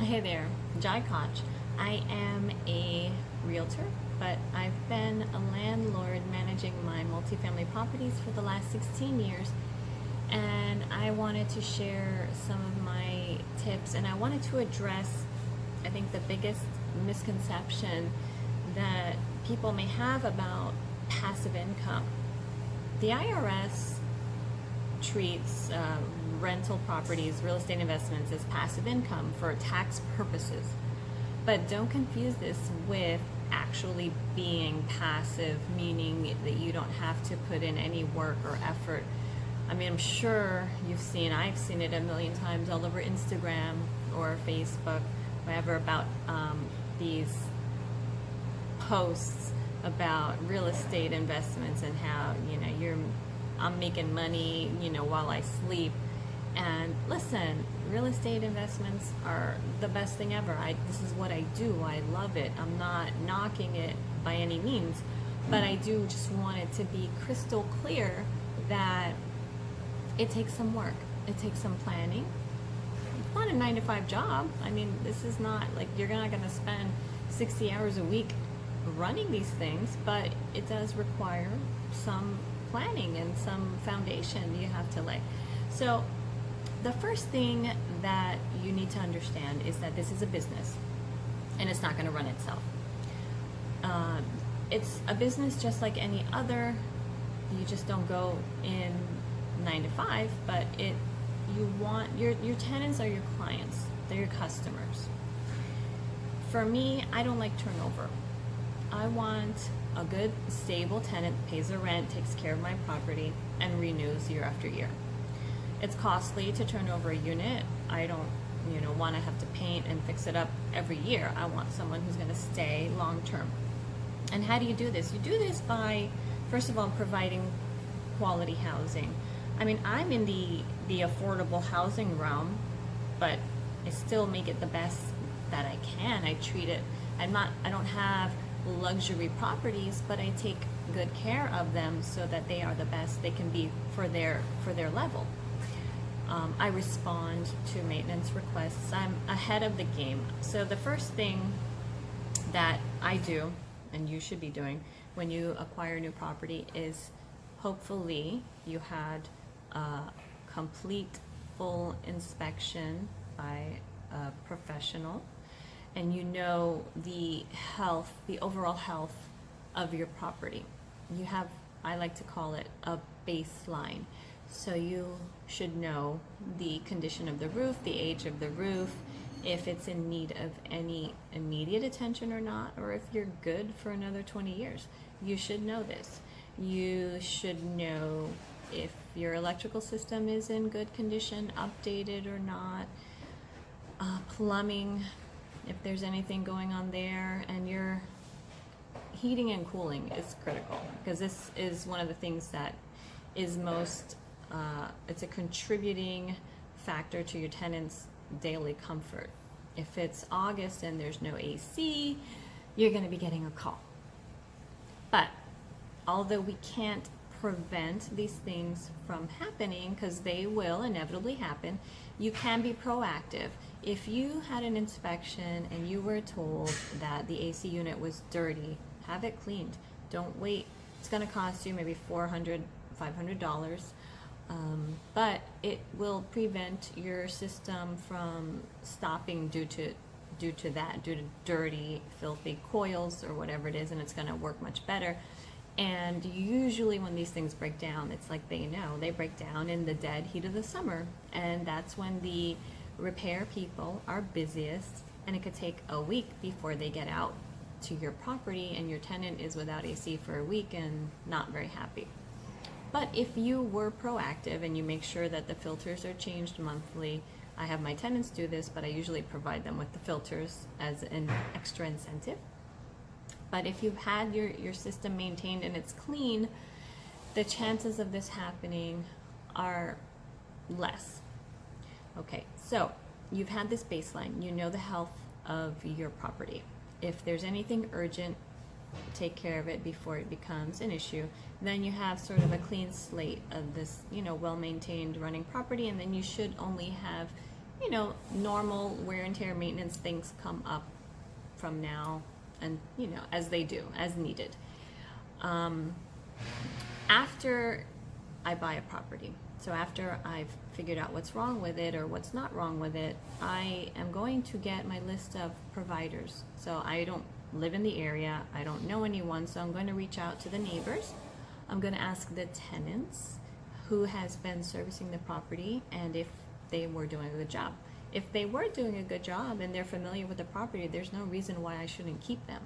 Hey there, Jai Koch. I am a realtor, but I've been a landlord managing my multifamily properties for the last 16 years. And I wanted to share some of my tips, and I wanted to address, I think, the biggest misconception that people may have about passive income. The IRS treats rental properties, real estate investments as passive income for tax purposes. But don't confuse this with actually being passive, meaning that you don't have to put in any work or effort. I mean, I'm sure I've seen it a million times all over Instagram or Facebook, whatever, about these posts about real estate investments and how, I'm making money, while I sleep. And listen, real estate investments are the best thing ever. This is what I do. I love it. I'm not knocking it by any means, but I do just want it to be crystal clear that it takes some work. It takes some planning. It's not a 9-to-5 job. I mean, this is not like you're not going to spend 60 hours a week running these things, but it does require some planning and some foundation you have to lay. So the first thing that you need to understand is that this is a business and it's not going to run itself. It's a business just like any other. You just don't go in 9 to 5, but you want your tenants are your clients. They're your customers. For me, I don't like turnover. I want a good, stable tenant that pays the rent, takes care of my property, and renews year after year. It's costly to turn over a unit. I don't, want to have to paint and fix it up every year. I want someone who's going to stay long term. And how do you do this? You do this by, first of all, providing quality housing. I mean, I'm in the affordable housing realm, but I still make it the best that I can. I treat it. I don't have luxury properties, but I take good care of them so that they are the best they can be for their level. I respond to maintenance requests. I'm ahead of the game. So the first thing that I do, and you should be doing when you acquire a new property, is hopefully you had a complete full inspection by a professional, and the overall health of your property. You have, I like to call it a baseline. So you should know the condition of the roof, the age of the roof, if it's in need of any immediate attention or not, or if you're good for another 20 years. You should know this. You should know if your electrical system is in good condition, updated or not, plumbing, if there's anything going on there, and your heating and cooling is critical, because this is one of the things that is most, it's a contributing factor to your tenants' daily comfort. If it's August and there's no AC, you're going to be getting a call. But although we can't prevent these things from happening, because they will inevitably happen, you can be proactive. If you had an inspection and you were told that the AC unit was dirty, have it cleaned. Don't wait. It's going to cost you maybe $400, $500, but it will prevent your system from stopping due to dirty, filthy coils or whatever it is, and it's going to work much better. And usually when these things break down, it's like they break down in the dead heat of the summer, and that's when the repair people are busiest, and it could take a week before they get out to your property, and your tenant is without AC for a week and not very happy. But if you were proactive and you make sure that the filters are changed monthly, I have my tenants do this, but I usually provide them with the filters as an extra incentive. But if you've had your system maintained and it's clean, the chances of this happening are less. Okay, so you've had this baseline. You know the health of your property. If there's anything urgent, take care of it before it becomes an issue. Then you have sort of a clean slate of this, well-maintained running property, and then you should only have you know, normal wear and tear maintenance things come up from now and, you know, as they do, as needed. After I buy a property, so after I've figured out what's wrong with it or what's not wrong with it, I am going to get my list of providers. So I don't live in the area, I don't know anyone, so I'm going to reach out to the neighbors. I'm going to ask the tenants who has been servicing the property and if they were doing a good job. If they were doing a good job and they're familiar with the property, there's no reason why I shouldn't keep them.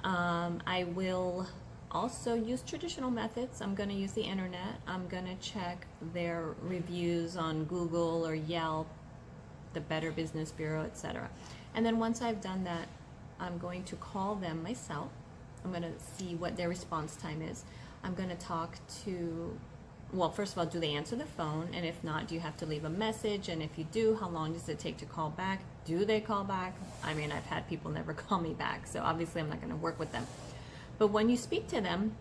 I will also use traditional methods. I'm going to use the internet. I'm going to check their reviews on Google or Yelp, the Better Business Bureau, etc. And then once I've done that, I'm going to call them myself. I'm going to see what their response time is. I'm going to talk to, well, first of all, do they answer the phone? And if not, do you have to leave a message? And if you do, how long does it take to call back? Do they call back? I mean, I've had people never call me back, so obviously I'm not going to work with them. But when you speak to them,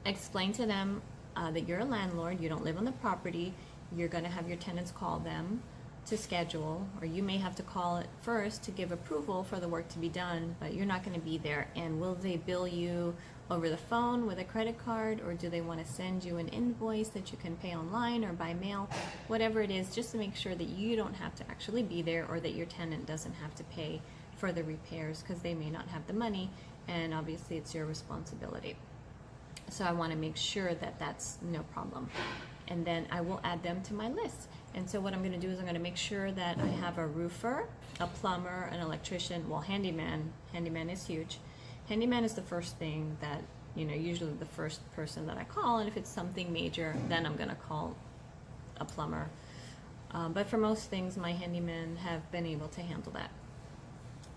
explain to them that you're a landlord, you don't live on the property, you're going to have your tenants call them to schedule, or you may have to call it first to give approval for the work to be done, but you're not going to be there. And will they bill you over the phone with a credit card, or do they want to send you an invoice that you can pay online or by mail? Whatever it is, just to make sure that you don't have to actually be there, or that your tenant doesn't have to pay for the repairs because they may not have the money, and obviously it's your responsibility. So I want to make sure that that's no problem. And then I will add them to my list. And so what I'm going to do is I'm going to make sure that I have a roofer, a plumber, an electrician, well, handyman. Handyman is huge. Handyman is the first thing that, you know, usually the first person that I call, and if it's something major, then I'm going to call a plumber. But for most things, my handymen have been able to handle that.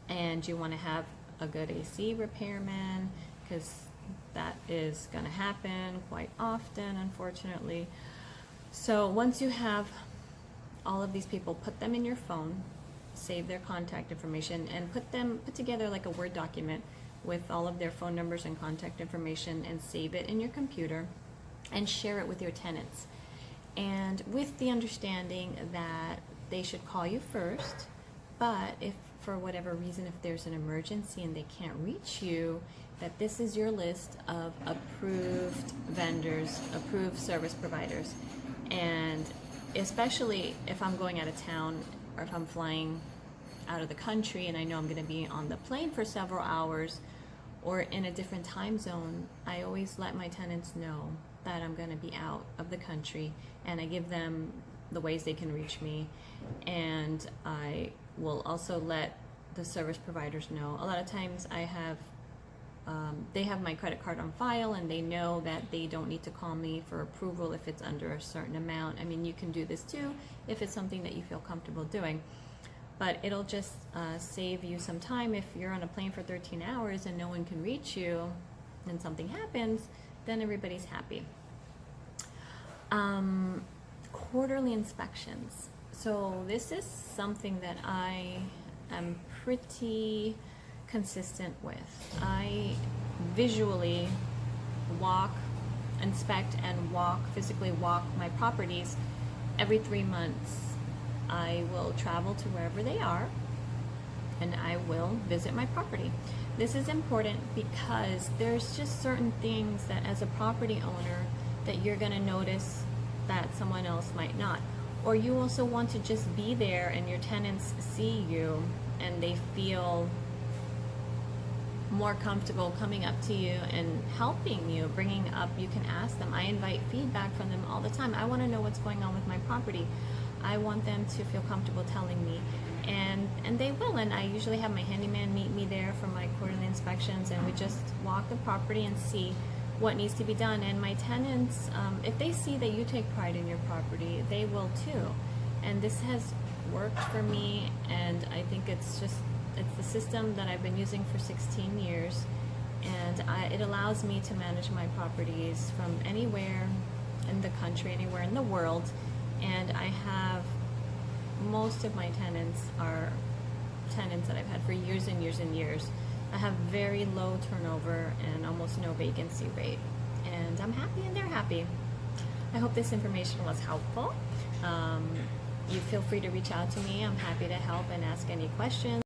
And you want to have a good AC repairman, because that is going to happen quite often, unfortunately. So once you have all of these people, put them in your phone, save their contact information, and put together like a Word document with all of their phone numbers and contact information, and save it in your computer and share it with your tenants. And with the understanding that they should call you first, but if for whatever reason, if there's an emergency and they can't reach you, that this is your list of approved vendors, approved service providers. And especially if I'm going out of town, or if I'm flying out of the country and I know I'm going to be on the plane for several hours or in a different time zone, I always let my tenants know that I'm going to be out of the country, and I give them the ways they can reach me. And I will also let the service providers know. A lot of times I have they have my credit card on file, and they know that they don't need to call me for approval if it's under a certain amount. I mean, you can do this too if it's something that you feel comfortable doing, but it'll just save you some time. If you're on a plane for 13 hours and no one can reach you and something happens, then everybody's happy. Quarterly inspections. So this is something that I am pretty consistent with. I visually inspect and physically walk my properties every 3 months. I will travel to wherever they are, and I will visit my property. This is important because there's just certain things that as a property owner that you're going to notice that someone else might not. Or you also want to just be there and your tenants see you and they feel more comfortable coming up to you and helping you, bringing up, you can ask them. I invite feedback from them all the time. I want to know what's going on with my property. I want them to feel comfortable telling me, and they will. And I usually have my handyman meet me there for my quarterly inspections, and we just walk the property and see what needs to be done. And my tenants, if they see that you take pride in your property, they will too. And this has worked for me, and I think it's the system that I've been using for 16 years, and it allows me to manage my properties from anywhere in the country, anywhere in the world. And I have, most of my tenants are tenants that I've had for years and years and years. I have very low turnover and almost no vacancy rate, and I'm happy and they're happy. I hope this information was helpful. you feel free to reach out to me. I'm happy to help and ask any questions.